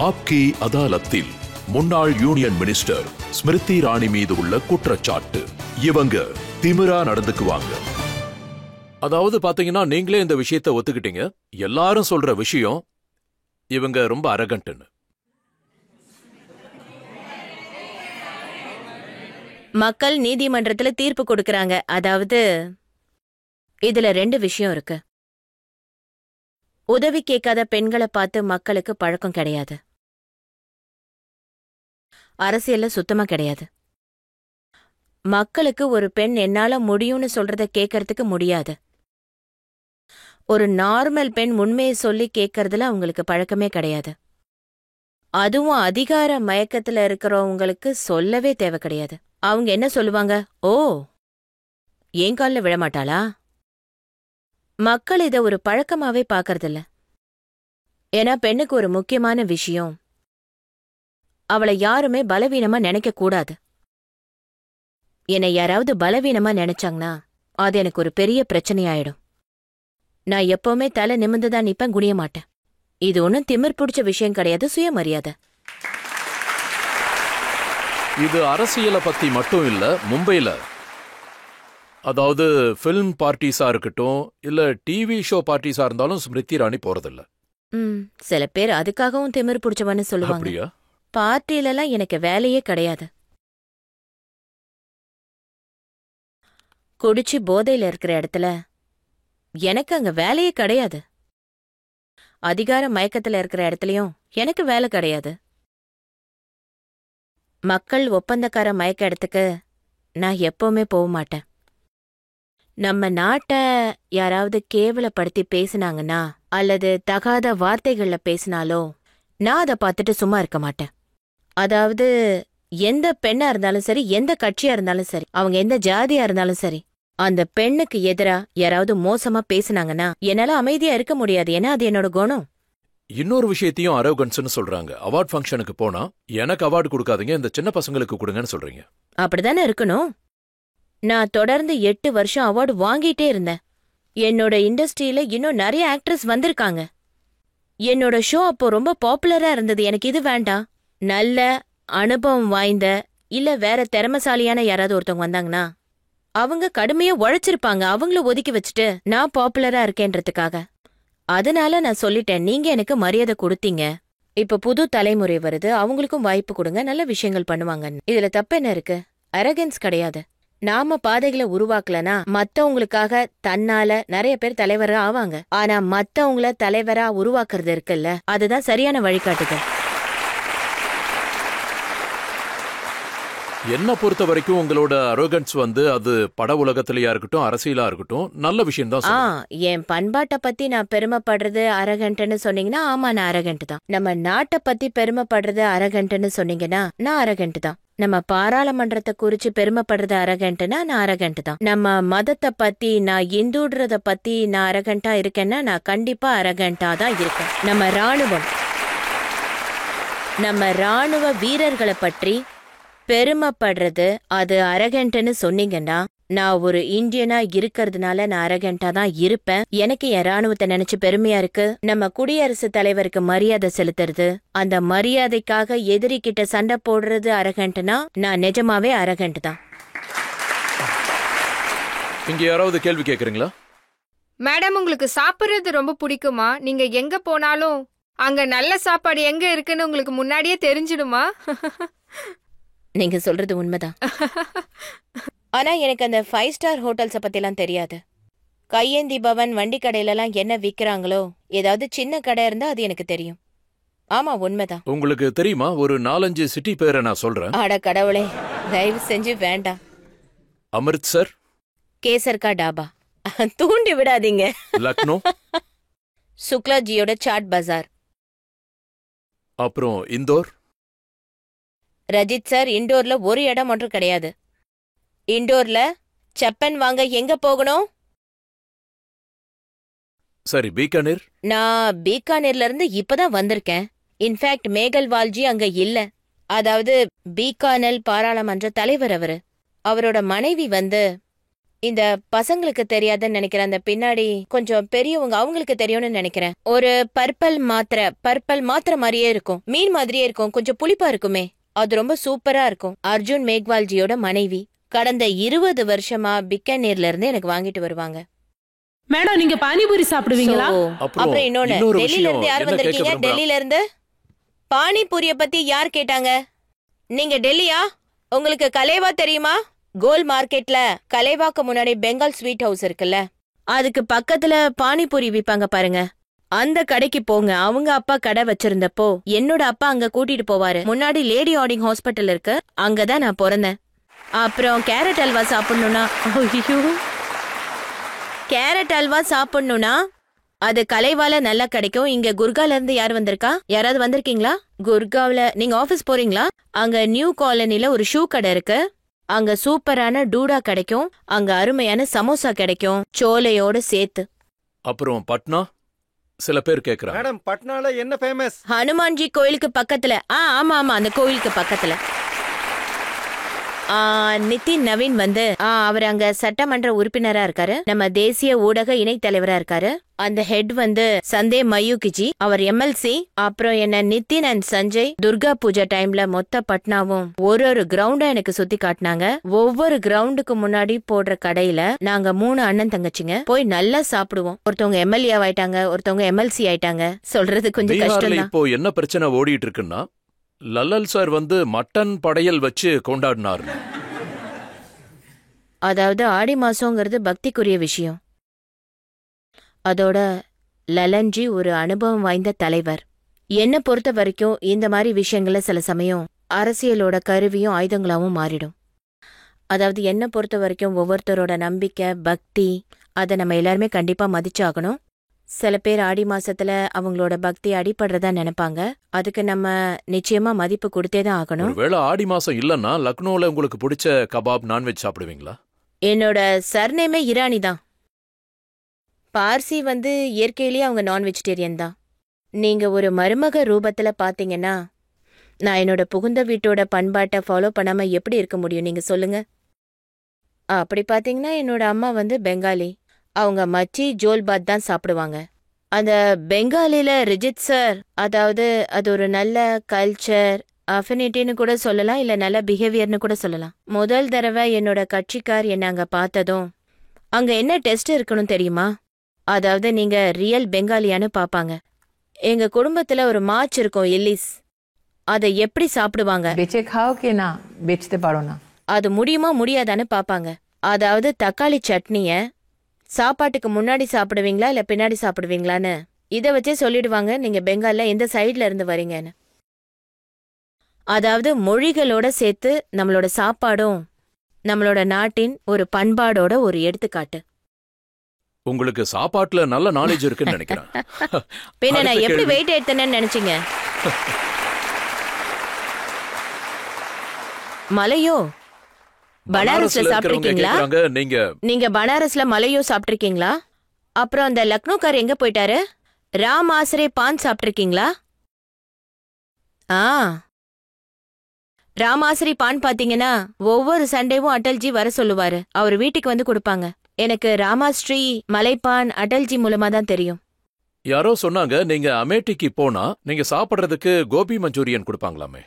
ஆப்கி அதாலத்தில் முன்னாள் union minister Smriti Irani மீது உள்ள குற்றச்சாட்டு. இவங்க திமிரா நடந்துக்குவாங்க. அதாவது பாத்தீங்கன்னா, நீங்களே இந்த விஷயத்தை ஒத்துக்கிட்டீங்க. எல்லாரும் சொல்ற விஷயம் இவங்க ரொம்ப அரகண்ட்னு. மக்கள் நீதிமன்றத்துல தீர்ப்பு கொடுக்கறாங்க. அதாவது இதுல 2 விஷயம் இருக்கு. உதவி கேட்காத பெண்களை பார்த்து மக்களுக்கு பழக்கம் கிடையாது. அரசியல்ல சுத்தமா கிடையாது. மக்களுக்கு ஒரு பெண் என்னால முடியும்னு சொல்றத கேட்கறதுக்கு முடியாது. ஒரு நார்மல் பெண் உண்மையை சொல்லி கேட்கறதுல அவங்களுக்கு பழக்கமே கிடையாது. அதுவும் அதிகார மயக்கத்துல இருக்கிறவங்களுக்கு சொல்லவே தேவை கிடையாது. அவங்க என்ன சொல்லுவாங்க? ஓ, ஏன் கால்ல விழமாட்டாளா? மக்கள் இத ஒரு பழக்கமாவே பார்க்கறதில்ல. ஏன்னா பெண்ணுக்கு ஒரு முக்கியமான விஷயம், அவளை யாருமே பலவீனமா நினைக்க கூடாது. என்னை யாராவது பலவீனமா நினைச்சாங்கன்னா அது எனக்கு ஒரு பெரிய பிரச்சனையாயிடும். நான் எப்பவுமே தலை நிமிந்துதான் நிப்பேன், குனிய மாட்டேன். இது ஒன்னும் திமிர் பிடிச்ச விஷயம் கிடையாது, சுயமரியாதை. இது அரசியலை பத்தி மட்டும் இல்ல. மும்பைல, அதாவது பிலிம் பார்ட்டிஸா இருக்கட்டும் இல்ல டிவி ஷோ பார்ட்டிஸா இருந்தாலும் ஸ்மிருதி இராணி போறதில்ல. சில பேர் அதுக்காகவும் திமிர் பிடிச்சவன்னு சொல்லுவாங்க. அப்படியா? பார்ட்டிலெல்லாம் எனக்கு வேலையே கிடையாது. குடிச்சு போதையில இருக்கிற இடத்துல எனக்கு அங்க வேலையே கிடையாது. அதிகார மயக்கத்துல இருக்கிற இடத்துலயும் எனக்கு வேலை கிடையாது. மக்கள் ஒப்பந்தக்கார மயக்க இடத்துக்கு நான் எப்பவுமே போக மாட்டேன். நம்ம நாட்டை யாராவது கேவலப்படுத்தி பேசினாங்கன்னா அல்லது தகாத வார்த்தைகள்ல பேசினாலோ நான் அதை பார்த்துட்டு சும்மா இருக்க மாட்டேன். அதாவது எந்த பெண்ணா இருந்தாலும் சரி, எந்த கட்சியா இருந்தாலும் சரி, அவங்க எந்த ஜாதியா இருந்தாலும் சரி, அந்த பெண்ணுக்கு எதிரா யாராவது மோசமா பேசினாங்கன்னா என்னால அமைதியா இருக்க முடியாது. ஏன்னா அது என்னோட குணம். இன்னொரு விஷயத்தையும் அரோகன்ஸ்னு சொல்றாங்க. அவார்ட் ஃபங்க்ஷனுக்கு போனா எனக்கு அவார்டு கொடுக்காதீங்க, இந்த சின்ன பசங்களுக்கு கொடுங்கன்னு சொல்றீங்க. அப்படிதானே இருக்கணும். நான் தொடர்ந்து 8 வருஷம் அவார்டு வாங்கிட்டே இருந்தேன். என்னோட இண்டஸ்ட்ரியில இன்னும் நிறைய ஆக்ட்ரஸ் வந்திருக்காங்க. என்னோட ஷோ அப்போ ரொம்ப பாப்புலரா இருந்தது. எனக்கு இது வேண்டாம். நல்ல அனுபவம் வாய்ந்த இல்ல வேற திறமசாலியான யாராவது ஒருத்தவங்க வந்தாங்கன்னா அவங்க கடுமையா உழைச்சிருப்பாங்க. அவங்கள ஒதுக்கி வச்சுட்டு நான் பாப்புலரா இருக்கேன்றதுக்காக. அதனால நான் சொல்லிட்டேன், நீங்க எனக்கு மரியாதை கொடுத்தீங்க. இப்ப புது தலைமுறை வருது, அவங்களுக்கும் வாய்ப்பு கொடுங்க, நல்ல விஷயங்கள் பண்ணுவாங்கன்னு. இதுல தப்பு என்ன இருக்கு? அரகன்ஸ் கிடையாது. நாம பாதைகளை உருவாக்கலனா மத்தவங்களுக்காக தன்னால நிறைய பேர் தலைவரா ஆவாங்க. ஆனா மத்தவங்கள தலைவரா உருவாக்குறது இருக்குல்ல, அதுதான் சரியான வழிகாட்டுதல். என்ன பொறுத்த வரைக்கும் உங்களோட அரோகன்ஸ் அது பட உலகத்திலயா இருக்கட்டும் அரசியலா இருக்கட்டும் நல்ல விஷயம் தான். என் பண்பாட்டை பத்தி நான் பெருமைப்படுறது அரகண்ட்னு சொன்னீங்கன்னா ஆமா, நான் அரகண்ட் தான். நம்ம நாட்டை பத்தி பெருமைப்படுறது அரகண்ட்னு சொன்னீங்கன்னா நான் அரகண்ட் தான். நம்ம பாராளுமன்றத்தை குறிச்சு பெருமைப்படுறது அரகண்ட்னா நான் அரகண்ட் தான். நம்ம மதத்தை பத்தி, நான் இந்துன்றத பத்தி நான் அரகண்டா இருக்கேன்னா நான் கண்டிப்பா அரகண்டா தான் இருக்கேன். நம்ம ராணுவ வீரர்களை பற்றி பெருமைப்படுறது அது அரகண்ட்னு சொன்னீங்கன்னா நான் ஒரு இந்தியனா இருக்கிறதுனால நான் அரகண்டா தான் இருப்பேன். எனக்கு என் ராணுவத்தை நினைச்சு பெருமையா இருக்கு. நம்ம குடியரசுத் தலைவருக்கு மரியாதை செலுத்துறது, அந்த மரியாதைக்காக எதிரி கிட்ட சண்டை போடுறது அரகண்ட்னா நான் நிஜமாவே அரகண்ட் தான். இங்க யாராவது கேள்வி கேக்குறீங்களா? மேடம், உங்களுக்கு சாப்பிடுறது ரொம்ப பிடிக்குமா? நீங்க எங்க போனாலும் அங்க நல்ல சாப்பாடு எங்க இருக்குன்னு உங்களுக்கு முன்னாடியே தெரிஞ்சிடுமா? நீங்க சொல்றது உண்மைதான். ஆனா எனக்கு அந்த 5 ஸ்டார் ஹோட்டல்ஸ பத்திலாம் தெரியாது. கையேந்தி பவன் வண்டி கடையிலலாம் என்ன விக்கிறாங்களோ, ஏதாவது சின்ன கடை இருந்தா அது எனக்கு தெரியும். ஆமா, உண்மைதான். உங்களுக்கு தெரியுமா? ஒரு 4-5 சிட்டி பேரை நான் சொல்றேன். அட கடவுளே, தயவு செஞ்சு வேண்டாம். அமிர்த்சர், கேசர் கா டாபா, தூண்டி விடாதீங்க. லக்னோ, சுக்லாஜியோட சாட் பஜார், அப்புறம் இந்தோர். ரஜித் சார், இண்டோர்ல ஒரு இடம் ஒன்றும் கிடையாது. இண்டோர்ல செப்பன் வாங்க எங்க போகணும்? சரி, பீகானேர். நான் பீகானேர்ல இருந்து இப்பதான் வந்திருக்கேன். இன்ஃபேக்ட் மேகல்வால்ஜி அங்க இல்ல. அதாவது பீகானல் பாராளுமன்ற தலைவர் அவரோட மனைவி இந்த பசங்களுக்கு தெரியாதுன்னு நினைக்கிறேன். அந்த பின்னாடி கொஞ்சம் பெரியவங்க அவங்களுக்கு தெரியும்னு நினைக்கிறேன். ஒரு பர்பல் மாத்திரை மாதிரியே இருக்கும், மீன் மாதிரியே இருக்கும், கொஞ்சம் புளிப்பா இருக்குமே, அது ரொம்ப சூப்பரா இருக்கும். அர்ஜுன் மேக்வால்ஜியோட மனைவி கடந்த 20 வருஷமா பிக்கானேர்ல இருந்து எனக்கு வாங்கிட்டு வருவாங்க. மேடம் நீங்க பானிபூரி சாப்பிடுவீங்களா? அப்புறம் இன்னொன்னு, டெல்லியில இருந்து யார் வந்திருக்கீங்க? டெல்லியில இருந்து பானிபூரிய பத்தி யார் கேட்டாங்க? நீங்க டெல்லியா? உங்களுக்கு கலேவா தெரியுமா? கோல் மார்க்கெட்ல கலேவாக்கு முன்னாடி பெங்கால் ஸ்வீட் ஹவுஸ் இருக்குல்ல, அதுக்கு பக்கத்துல பானிபூரி விப்பாங்க பாருங்க, அந்த கடைக்கு போங்க. அவங்க அப்பா கடை வச்சிருந்தப்போ என்னோட அப்பா அங்க கூட்டிட்டு போவாரு. முன்னாடி லேடி ஆர்டிங் ஹாஸ்பிட்டல் இருக்கு, அங்கதான் நான் பிறந்தேன். அப்புறம் கேரட் அல்வா சாப்பிடணும்னா, கேரட் அல்வா சாப்பிடணும்னா அது கலைவால நல்லா கிடைக்கும். இங்க குர்கால இருந்து யார் வந்திருக்கா? யாராவது வந்திருக்கீங்களா? குர்காவ்ல நீங்க ஆபீஸ் போறீங்களா? அங்க நியூ காலனில ஒரு ஷூ கடை இருக்கு, அங்க சூப்பரான டூடா கிடைக்கும், அங்க அருமையான சமோசா கிடைக்கும் சோலையோட சேர்த்து. அப்புறம் பட்னா சில பேர் கேக்குறாங்க. மேடம் பட்னால என்ன ஃபேமஸ்? ஹனுமான்ஜி கோயிலுக்கு பக்கத்துல. ஆமா அந்த கோயிலுக்கு பக்கத்துல. நிதின் நவீன் வந்து அவர் அங்க சட்டமன்ற உறுப்பினரா இருக்காரு, நம்ம தேசிய ஊடக இணைத்தலைவரா இருக்காரு. அந்த ஹெட் வந்து சந்தே மயூகிஜி, அவர் எம்எல்சி. அப்புறம் என்ன நிதின் அண்ட் சஞ்சய் துர்கா பூஜை டைம்ல மொத்த பட்னாவும் ஒரு கிரவுண்டா எனக்கு சுத்தி காட்டினாங்க. ஒவ்வொரு கிரவுண்டுக்கு முன்னாடி போடுற கடையில நாங்க 3 அண்ணன் தங்கச்சிங்க போய் நல்லா சாப்பிடுவோம். ஒருத்தவங்க எம்எல்ஏ ஆயிட்டாங்க, ஒருத்தவங்க எம்எல்சி ஆயிட்டாங்க. சொல்றது கொஞ்சம் கஷ்டம் தான். இப்போ என்ன பிரச்சனை ஓடிட்டு இருக்குன்னா, லல்லல் சார் வந்து மட்டன் படையல் வச்சு கொண்டாடினார். அதாவது ஆடி மாசங்கிறது பக்திக்குரிய விஷயம். அதோட லலன்ஜி ஒரு அனுபவம் வாய்ந்த தலைவர். என்ன பொறுத்த வரைக்கும் இந்த மாதிரி விஷயங்கள சில சமயம் அரசியலோட கருவியும் ஆயுதங்களாவும் மாறிடும். அதாவது என்ன பொறுத்த வரைக்கும் ஒவ்வொருத்தரோட நம்பிக்கை, பக்தி, அதை நம்ம எல்லாருமே கண்டிப்பா மதிச்சாகணும். சில பேர் ஆடி மாசத்துல அவங்களோட பக்தி அடிபடுறதா நினைப்பாங்க, அதுக்கு நம்ம நிச்சயமா மதிப்பு கொடுத்தேதான் ஆகணும். ஒருவேளை ஆடி மாசம் இல்லன்னா லக்னோல உங்களுக்கு பிடிச்ச கபாப் நான்வெஜ் சாப்பிடுவீங்களா? என்னோட சர்நேமே இரானி தான். பார்சி வந்து இயற்கையிலேயே அவங்க நான் வெஜிடேரியன் தான். நீங்க ஒரு மருமக ரூபத்துல பாத்தீங்கன்னா நான் என்னோட புகுந்த வீட்டோட பண்பாட்டை ஃபாலோ பண்ணாம எப்படி இருக்க முடியும் நீங்க சொல்லுங்க? அப்படி பாத்தீங்கன்னா என்னோட அம்மா வந்து பெங்காலி, அவங்க மச்சி ஜோல்பாத் தான் சாப்பிடுவாங்க. அந்த பெங்காலில ரிஜித் சார், அதாவது அது ஒரு நல்ல கல்ச்சர் அஃபினிட்டின்னு கூட சொல்லலாம், இல்ல நல்ல பிஹேவியர்னு கூட சொல்லலாம். முதல் தடவை என்னோட கட்சிக்கார் என்ன அங்க பார்த்ததும் அங்க என்ன டெஸ்ட் இருக்கணும் தெரியுமா? அதாவது நீங்க ரியல் பெங்காலியான்னு பாப்பாங்க. எங்க குடும்பத்துல ஒரு மாச் இருக்கும் எல்லிஸ், அதை எப்படி சாப்பிடுவாங்க, அது முடியுமா முடியாதான்னு பாப்பாங்க. அதாவது தக்காளி சட்னிய சாப்பாட்டுக்கு முன்னாடி சாப்பிடுவீங்களா இல்ல பின்னாடி சாப்பிடுவீங்களான்னு இதை வச்சே சொல்லிடுவாங்க நீங்க பெங்கால்ல எந்த சைட்ல இருந்து வரீங்கன்னு. அதாவது மொழிகளோட சேர்த்து நம்மளோட சாப்பாடும் நம்மளோட நாட்டின் ஒரு பண்பாடோட ஒரு எடுத்துக்காட்டு. உங்களுக்கு சாப்பாட்டுல நல்ல நாலேஜ் இருக்குன்னு நினைக்கிறேன். பின்ன நான் எப்படி வெயிட் ஏத்தனேன்னு நினைச்சீங்க? மலையோ பனாரஸ்ல சாப்பிட்டிருக்கீங்களா? நீங்க பனாரஸ்ல மலையோ சாப்பிட்டிருக்கீங்களா? அப்புறம் அந்த லக்னோக்கார் எங்க போயிட்டாரு? ராம் ஆசரே பான் சாப்பிட்டிருக்கீங்களா? ராமாசரி பான் பாத்தீங்கன்னா ஒவ்வொரு சண்டேவும் அடல்ஜி வர சொல்லுவாரு, அவர் வீட்டுக்கு வந்து கொடுப்பாங்க. எனக்கு ராமாஸ்ரீ மலைப்பான் அடல்ஜி மூலமா தான் தெரியும். யாரோ சொன்னாங்க நீங்க அமேட்டிக்கு போனா நீங்க சாப்பிடுறதுக்கு கோபி மஞ்சூரியன் கொடுப்பாங்களாமே.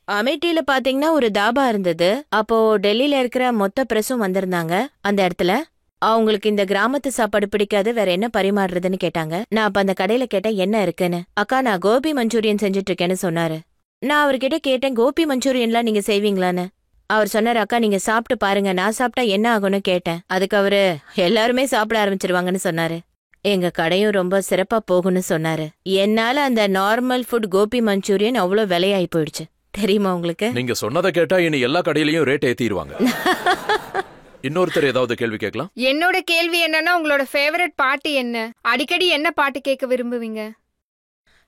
அமேட்டியில பாத்தீங்கன்னா ஒரு தாபா இருந்தது. அப்போ டெல்லியில இருக்கிற மொத்த பிரஸும் வந்திருந்தாங்க அந்த இடத்துல. அவங்களுக்கு இந்த கிராமத்து சாப்பாடு பிடிக்காது, வேற என்ன பரிமாறுறதுன்னு கேட்டாங்க. நான் அப்ப அந்த கடையில கேட்டேன் என்ன இருக்குன்னு. அக்கா நான் கோபி மஞ்சூரியன் செஞ்சுட்டு இருக்கேன்னு சொன்னாரு. நான் அவர்கிட்ட கேட்டேன் கோபி மஞ்சூரியன்லாம் நீங்க செய்வீங்களான்னு. அவர் சொன்னார், அக்கா நீங்க சாப்பிட்டு பாருங்க, நான் சாப்பிட்டா என்ன ஆகும்னு கேட்டேன். அதுக்கு அவரு எல்லாருமே சாப்பிட ஆரம்பிச்சிருவாங்கன்னு சொன்னாரு. எங்க கடையும் ரொம்ப சிறப்பா போகும்னு சொன்னாரு. என்னால அந்த நார்மல் ஃபுட் கோபி மஞ்சூரியன் அவ்வளவு விலையாயி போயிடுச்சு தெரியுமா உங்களுக்கு? நீங்க சொன்னதை கேட்டா இனி எல்லா கடையிலயும் ரேட் ஏத்திடுவாங்க. இன்னொருத்தர் ஏதாவது கேள்வி கேட்கலாம்? என்னோட கேள்வி என்னன்னா, உங்களோட ஃபேவரட் பாட்டு என்ன? அடிக்கடி என்ன பாட்டு கேட்க விரும்புவீங்க?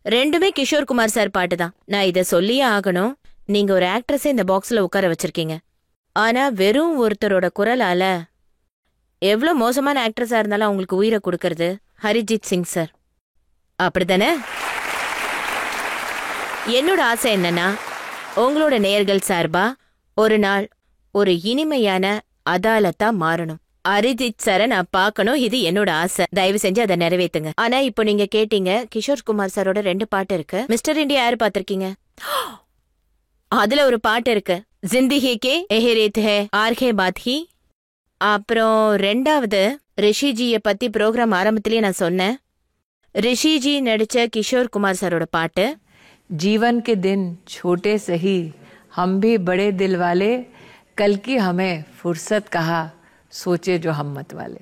ரெண்டுமே கிஷோர் குமார் சார் பாட்டு தான். நான் இத சொல்லியே ஆகணும். நீங்க ஒரு ஆக்ட்ரஸை இந்த பாக்ஸ்ல உட்கார வச்சிருக்கீங்க, ஆனா வெறும் ஒருத்தரோட குரலால எவ்வளவு மோசமான ஆக்ட்ரஸா இருந்தாலும் அவங்களுக்கு உயிரை கொடுக்கறது ஹரிஜித் சிங் சார். அப்படித்தானே? என்னோட ஆசை என்னன்னா, உங்களோட நேயர்கள் சார்பா ஒரு நாள் ஒரு இனிமையான அதாலத்தா மாறணும். அரிஜித் சாரை நான் பார்க்கணும், இது என்னோட ஆசை. தயவு செஞ்சு அதை நிறைவேத்துங்க. ஆனா இப்போ நீங்க கேட்டீங்க, கிஷோர் குமார் சாரோட 2 பாட்டு இருக்கு. மிஸ்டர் இந்தியா யாரு பாத்திருக்கீங்க? அதுல ஒரு பாட்டு இருக்கு, ஜிந்திகி கே எஹரேத் ஹே ஆர்கே பாத் ஹி. அப்புறம் 2வது ரிஷிஜிய பத்தி ப்ரோக்ராம் ஆரம்பத்திலேயே நான் சொன்னேன். ரிஷிஜி நடிச்ச கிஷோர் குமார் சாரோட பாட்டு, जीवन के दिन छोटे सही हम भी बड़े दिल वाले, कल की हमें फुर्सत कहा सोचे जो हम मत वाले.